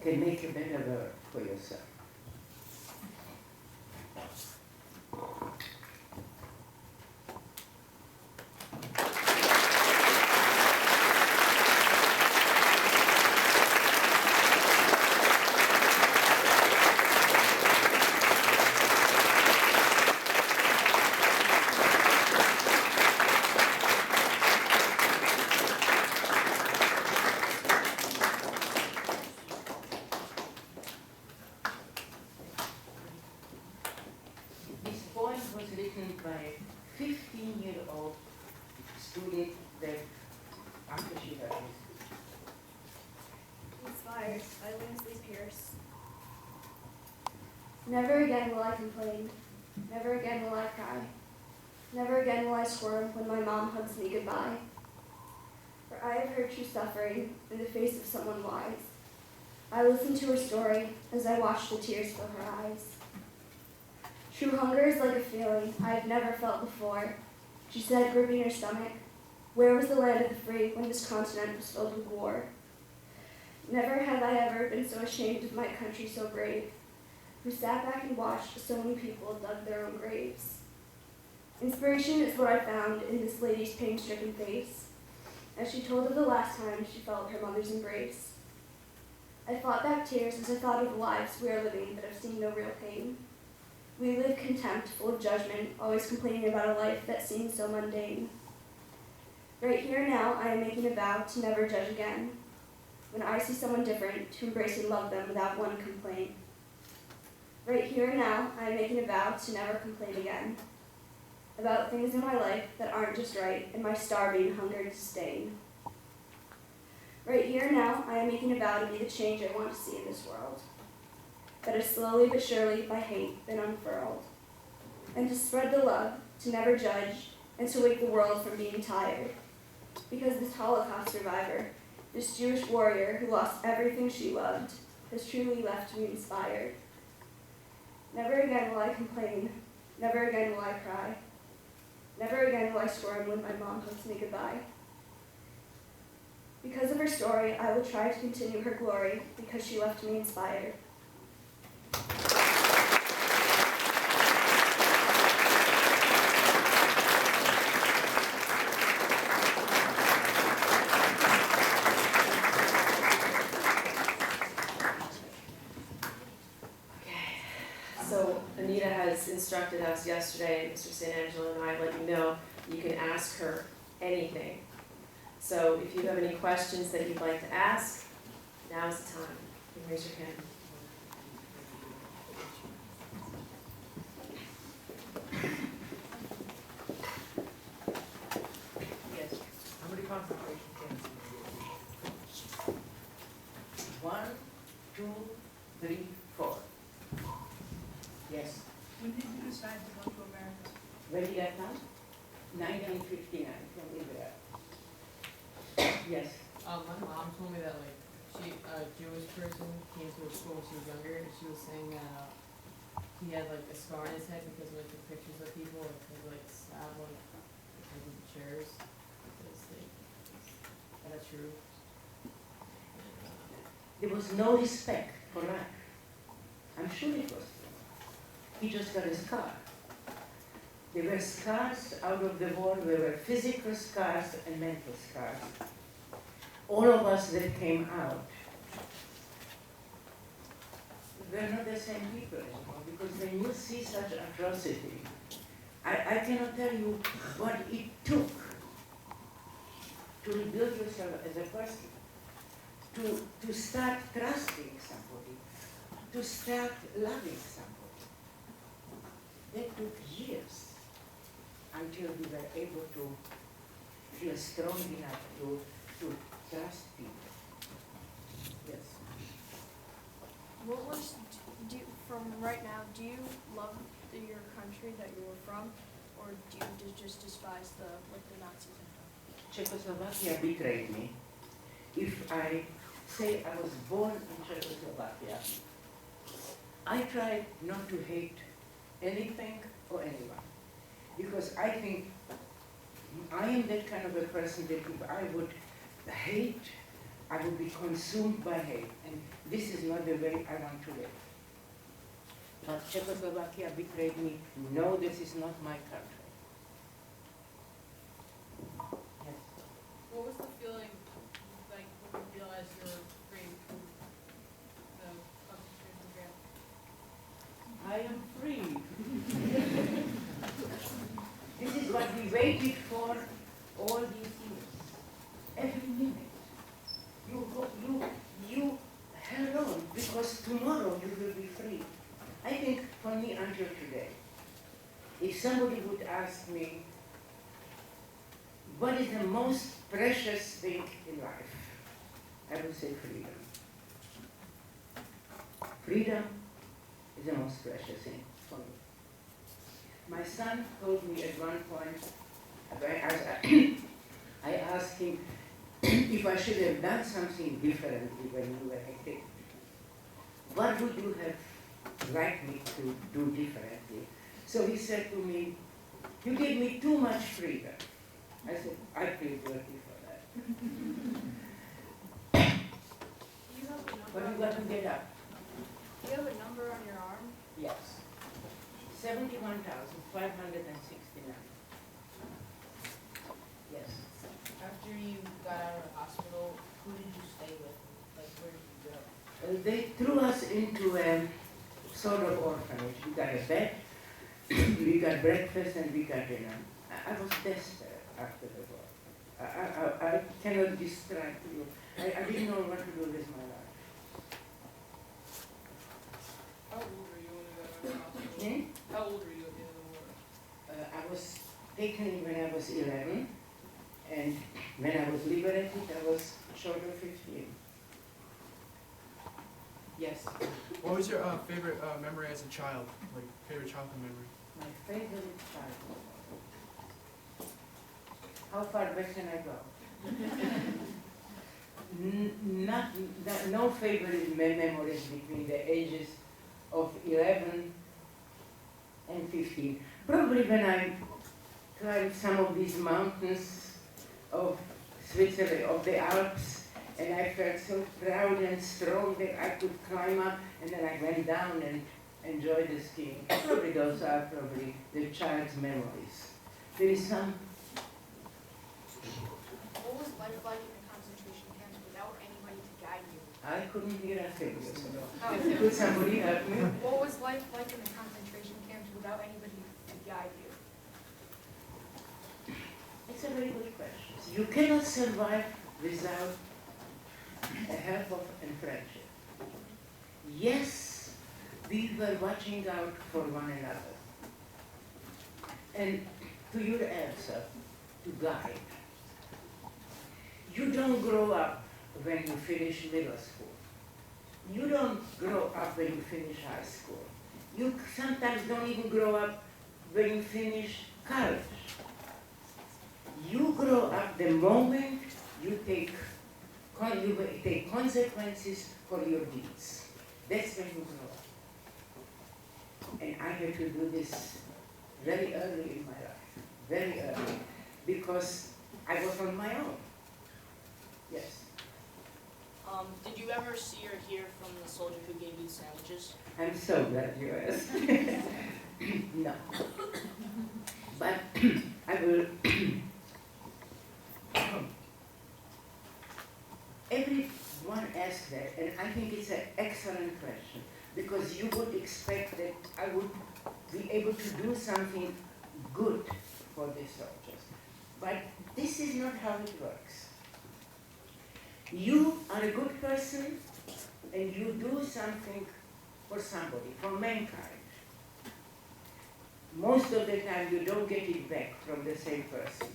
can make a better world for yourself. Was written by a 15-year-old student that after she had Inspired by Winsley Pierce. Never again will I complain. Never again will I cry. Never again will I squirm when my mom hugs me goodbye. For I have heard true suffering in the face of someone wise. I listened to her story as I watched the tears fill her eyes. True hunger is like a feeling I have never felt before, she said, gripping her stomach. Where was the land of the free when this continent was filled with war? Never have I ever been so ashamed of my country so brave, who sat back and watched so many people dug their own graves. Inspiration is what I found in this lady's pain-stricken face, as she told of the last time she felt her mother's embrace. I fought back tears as I thought of the lives we are living that have seen no real pain. We live contempt, full of judgment, always complaining about a life that seems so mundane. Right here now, I am making a vow to never judge again. When I see someone different, to embrace and love them without one complaint. Right here and now, I am making a vow to never complain again. About things in my life that aren't just right, and my starving hunger to sustain. Right here and now, I am making a vow to be the change I want to see in this world. That is slowly but surely by hate been unfurled. And to spread the love, to never judge, and to wake the world from being tired. Because this Holocaust survivor, this Jewish warrior who lost everything she loved, has truly left me inspired. Never again will I complain, never again will I cry. Never again will I squirm when my mom hugs me goodbye. Because of her story, I will try to continue her glory, because she left me inspired. So Anita has instructed us yesterday, and Mr. St. Angelo and I let you know, you can ask her anything. So if you have any questions that you'd like to ask, now is the time. You can raise your hand. Yes. How many concentration camps did you 1, 2, 3, 4. Yes. When did you decide to go to America? When did I come? 1959 from Israel. Yes. My mom told me that like she a Jewish person came to her school when she was younger, and she was saying that he had like a scar on his head because like the pictures of people like stab like the chairs. Is that true? There was no respect for life. I'm sure it was true. He just got a scar. There were scars out of the war. There were physical scars and mental scars. All of us that came out were not the same people anymore, because when you see such atrocity, I cannot tell you what it took to rebuild yourself as a person, to start trusting somebody, to start loving somebody. That took years until we were able to feel strong enough to trust people. Yes. What was, from right now, do you love your country that you were from, or do you just despise what the Nazis have done? Czechoslovakia betrayed me. If I say I was born in Czechoslovakia, I try not to hate anything or anyone, because I think I am that kind of a person that if I would hate I would be consumed by hate, and this is not the way I want to live. But Czechoslovakia betrayed me. No, this is not my country. Yes. What was the feeling like when you realized you were free from the concentration camp? I am free. This is what we waited for all these years. Every minute. You held on because tomorrow you will be free. I think for me until today, if somebody would ask me, what is the most precious thing in life? I would say freedom. Freedom is the most precious thing for me. My son told me at one point, I asked him if I should have done something differently when you were a kid. What would you have liked me to do differently? So he said to me, you gave me too much freedom. I said, I feel guilty for that. You have a But number you got to get up. Do you have a number on your arm? Yes. 71,569. Yes. After you got out of the hospital, who did you stay with? Like, where did you go? They threw us into a sort of orphanage. We got a bed, we got breakfast, and we got dinner. I was desperate after the war. I cannot describe to you. I didn't know what to do with my life. How old were you when you got out of the hospital? Hmm? How old were you at the end of the war? I was taken when I was 11, and when I was liberated, I was short of 15. Yes, What was your favorite memory as a child? Like, favorite childhood memory? my favorite childhood. How far back can I go? No favorite memories between the ages of 11 and 15. Probably when I climbed some of these mountains of Switzerland, of the Alps, and I felt so proud and strong that I could climb up, and then I went down and enjoyed the skiing. Probably those are probably the child's memories. There is some. What was life like in the concentration camps without anybody to guide you? I couldn't hear a thing. Oh. Could somebody help me? What was life like in the concentration camps without anybody to guide you? It's a very good question. You cannot survive without a help of and friendship. Yes, we were watching out for one another. And to your answer, to guide. You don't grow up when you finish middle school. You don't grow up when you finish high school. You sometimes don't even grow up when you finish college. You grow up the moment you take consequences for your deeds. That's when you grow up. And I had to do this very early in my life, very early, because I was on my own. Yes. Did you ever see or hear from the soldier who gave you the sandwiches? I'm so glad you asked. No. But I will. Everyone asks that, and I think it's an excellent question, because you would expect that I would be able to do something good for the soldiers. But this is not how it works. You are a good person, and you do something for somebody, for mankind. Most of the time you don't get it back from the same person.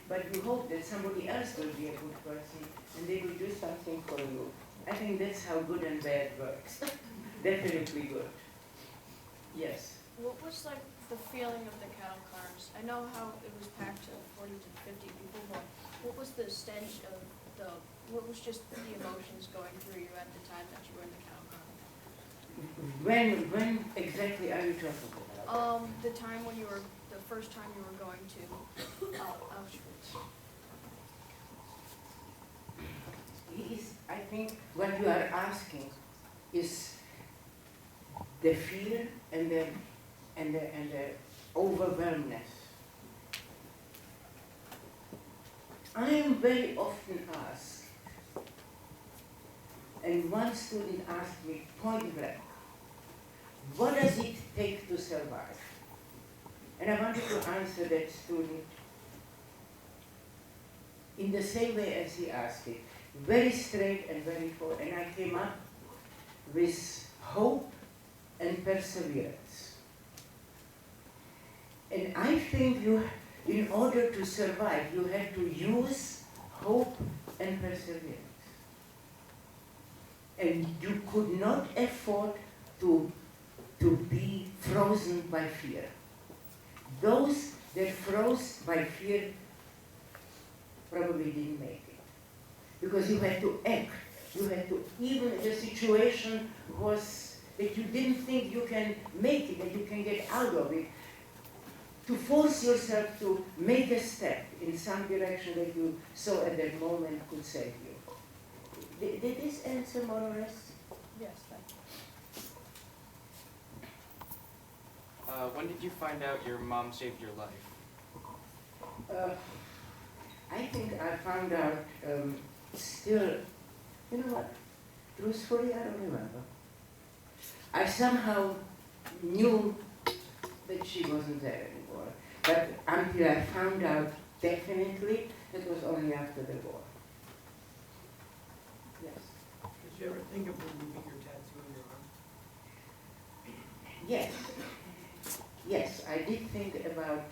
But you hope that somebody else will be a good person and they will do something for you. I think that's how good and bad works. Definitely good. Yes. What was like the feeling of the cattle cars? I know how it was packed to 40 to 50 people, but what was the stench of what was just the emotions going through you at the time that you were in the cattle car? When exactly are you talking about? The time when the first time you were going to Auschwitz. I think what you are asking is the fear and the overwhelmness. I am very often asked, and one student asked me point blank, what does it take to survive? And I wanted to answer that student in the same way as he asked it, very straight and very forward. And I came up with hope and perseverance. And I think in order to survive, you have to use hope and perseverance. And you could not afford to be frozen by fear. Those that froze by fear probably didn't make it. Because you had to act. You had to, even if the situation was that you didn't think you can make it, that you can get out of it, to force yourself to make a step in some direction that you saw at that moment could save you. Did this answer more or less? Yes, thank you. When did you find out your mom saved your life? I think I found out still, you know what, truthfully, I don't remember. I somehow knew that she wasn't there anymore, but until I found out definitely, it was only after the war. Yes. Did you ever think of removing your tattoo on your arm? Yes. Yes, I did think about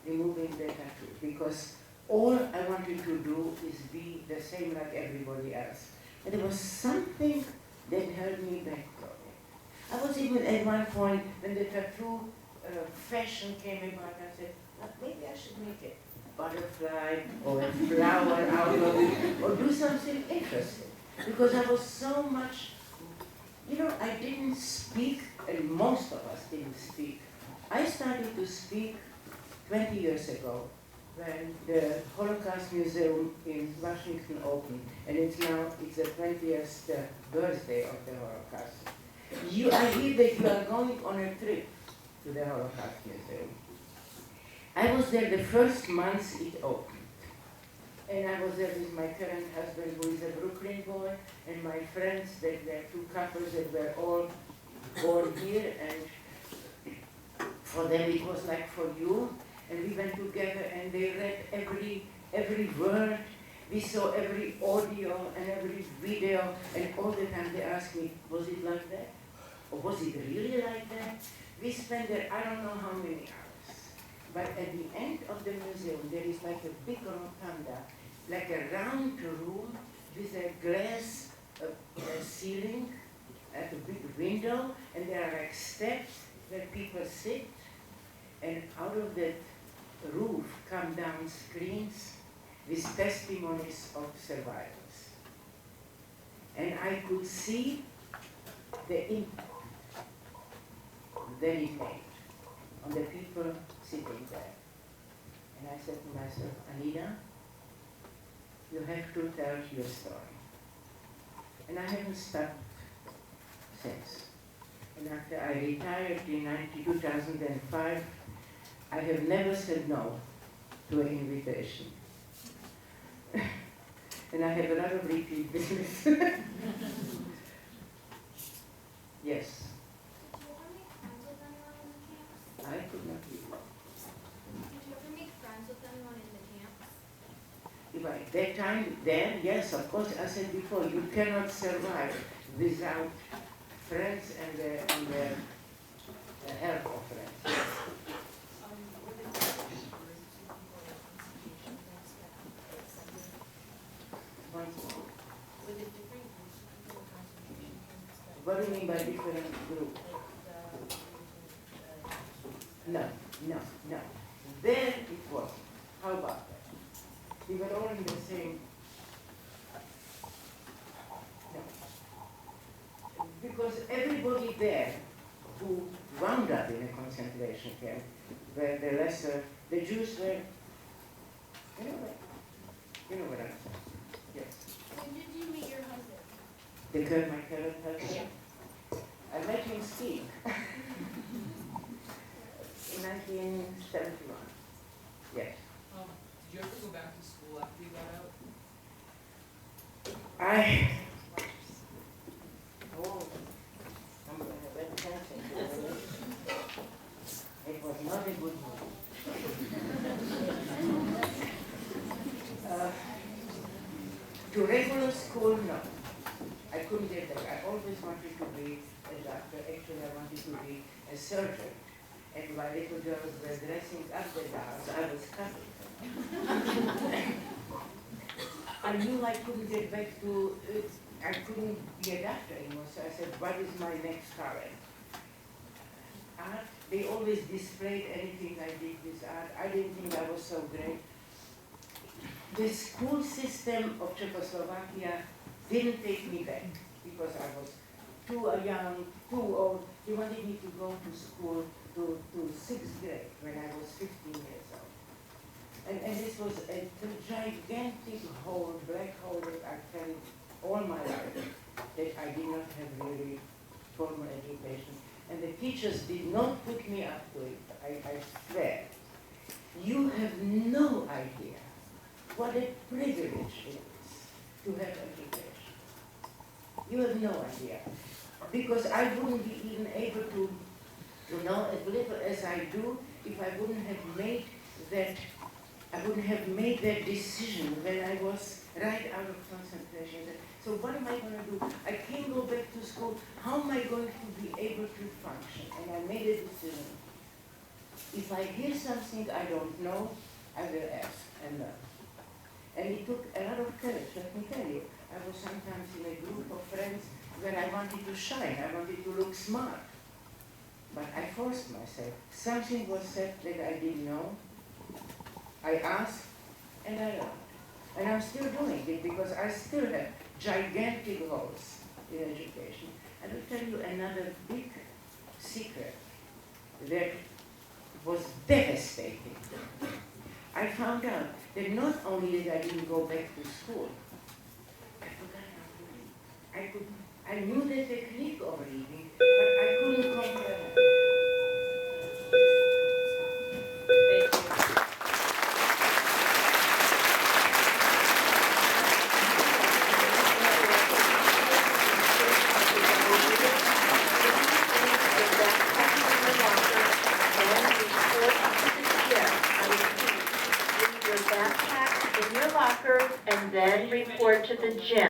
removing the tattoo because all I wanted to do is be the same like everybody else. And there was something that held me back from it. I was even at one point when the tattoo fashion came about, I said, well, maybe I should make it a butterfly or a flower out of it or do something interesting. Because I was so much, I didn't speak, and most of us didn't speak. I started to speak 20 years ago when the Holocaust Museum in Washington opened, and it's the 20th birthday of the Holocaust. I hear that you are going on a trip to the Holocaust Museum. I was there the first month it opened. And I was there with my current husband, who is a Brooklyn boy, and my friends, that were two couples that were all born here, and for them it was like for you. And we went together, and they read every word. We saw every audio and every video, and all the time they asked me, was it like that? Or was it really like that? We spent there, I don't know how many hours. But at the end of the museum, there is like a big rotunda, like a round room with a glass ceiling at a big window, and there are like steps where people sit, and out of that roof come down screens with testimonies of survivors. And I could see the impact that it made on the people sitting there. And I said to myself, Anita, you have to tell your story. And I haven't stopped since. And after I retired in 2005, I have never said no to an invitation. And I have a lot of repeat business. Yes. Did you ever make friends with anyone in the camps? I could not hear you. Did you ever make friends with anyone in the camps? If at that time, then, yes, of course, I said before, you cannot survive without friends and the help of friends. What do you mean by different group? No. There it was. How about that? We were all in the same. No. Because everybody there who wound up in a concentration camp were the Jews were, you know what I'm saying? Yes. The girl, my current husband? I met him skiing in 1971. Yes. Did you ever go back to school after you got out? It was not a good move. To regular school, no. I couldn't get that. I always wanted to be a doctor. Actually, I wanted to be a surgeon. And while little girls were dressing up the dolls, I was cutting them. I knew I couldn't get back to, I couldn't be a doctor anymore, so I said, what is my next talent? Art. They always displayed anything I did with art. I didn't think I was so great. The school system of Czechoslovakia didn't take me back because I was too young, too old. They wanted me to go to school to 6th grade when I was 15 years old. And this was a gigantic hole, black hole that I felt all my life, that I did not have really formal education. And the teachers did not put me up to it, I swear. You have no idea what a privilege it is to have education. You have no idea. Because I wouldn't be even able to know as little as I do if I wouldn't have made that decision when I was right out of concentration. So what am I going to do? I can't go back to school. How am I going to be able to function? And I made a decision. If I hear something I don't know, I will ask and learn. And it took a lot of courage, let me tell you. I was sometimes in a group of friends where I wanted to shine, I wanted to look smart. But I forced myself. Something was said that I didn't know. I asked and I learned. And I'm still doing it because I still have gigantic holes in education. I will tell you another big secret that was devastating. I found out that not only that I didn't go back to school, I forgot how to read. I knew the technique of reading, but I couldn't comprehend. Thank you. Your backpack in your locker and then report to the gym.